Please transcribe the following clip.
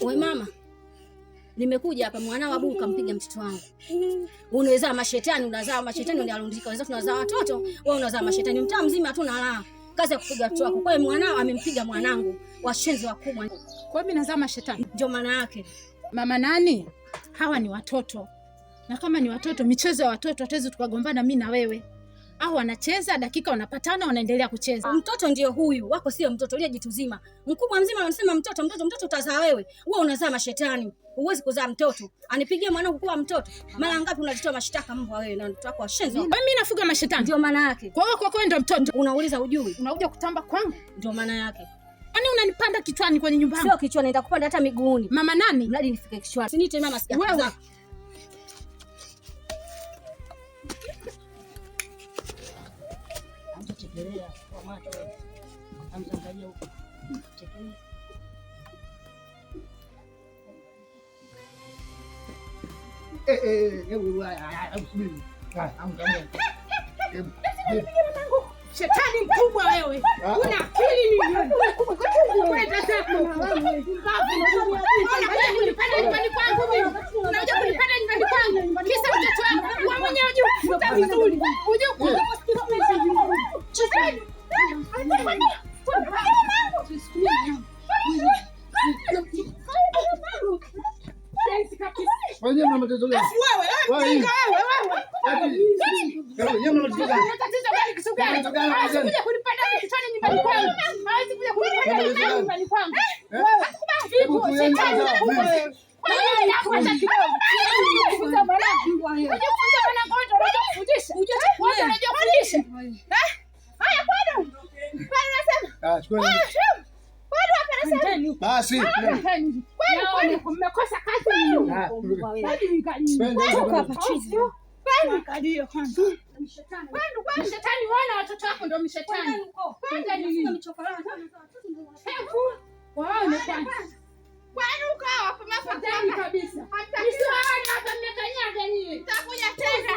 Wewe mama, nimekuja hapa mwanao Abu kampiga mtoto wangu. Unaweza mashetani, unazaa mashetani ndio alundika. Unaweza tunazaa watoto, wewe unazaa mashetani. Mtaa mzima hatuna raha. Kazi ya kupiga mtoto wako. Kwa hiyo mwanao amempiga mwanangu, washenzi wakubwa. Kwa hiyo mimi nazaa mashetani. Ndio maana yake. Mama nani? Hawa ni watoto. Na kama ni watoto, michezo ya watoto hatuwezi tukagombana mimi na wewe. Au wanacheza dakika wanapatana wanaendelea kucheza. Mtoto ndio huyu, wako sio mtoto ile jitu zima. Mkubwa mzima anasema mtoto utazaa wewe. Wewe unazaa mashetani. Huwezi kuzaa mtoto. Anipigie mwanangu kuwa mtoto. Mara ngapi unajitoa mashtaka mbwa wewe na mtoto wako washenzi? Mimi nafuga mashetani. Ndio maana yake. Kwa hiyo kwako ndio mtoto. Unauliza ujui. Unakuja kutamba kwangu. Ndio maana yake. Yaani unanipanda kichwani kwenye nyumba yangu. Sio kichwani, naenda kupanda hata miguuni. Mama nani? Mradi nifike kichwani. Usiniite mama sikia. Wewe. Chekelea kwa macho. Amtangalia huko. Chekelea. Shetani mkubwa wewe. Una akili nini? Kwenda zako. Unanipanda nyumbani kwangu mimi. Unakuja kunipanda nyumbani kwangu. Kisa mtoto wangu. Wewe mwenyewe unajua kufuta vizuri. Unajua Shetani. Wewe mama tatizo gani? Wewe mama tatizo gani? Tatizo gani kisu gani? Kuja kunipanda kichwani nyumbani kwangu. Hawezi kuja kunipanda nyumbani kwangu. Wewe shetani mkubwa wewe. Wewe unakuacha kidogo. Unajua mwanangu unajua kufundisha. Unajua kufundisha. Haya kwani? Kwani unasema? Chukua. Basi. Kwani mmekosa kazi hiyo. Hapa chizi. Angalia kwanza. Mshetani. Kwani shetani wana watoto wako ndio mshetani. Kwanza ni nini? Waone kwanza. Kwani uko hapa mafadhali kabisa. Msiwaone hapa mmekanyaga nyinyi. Nitakuja tena.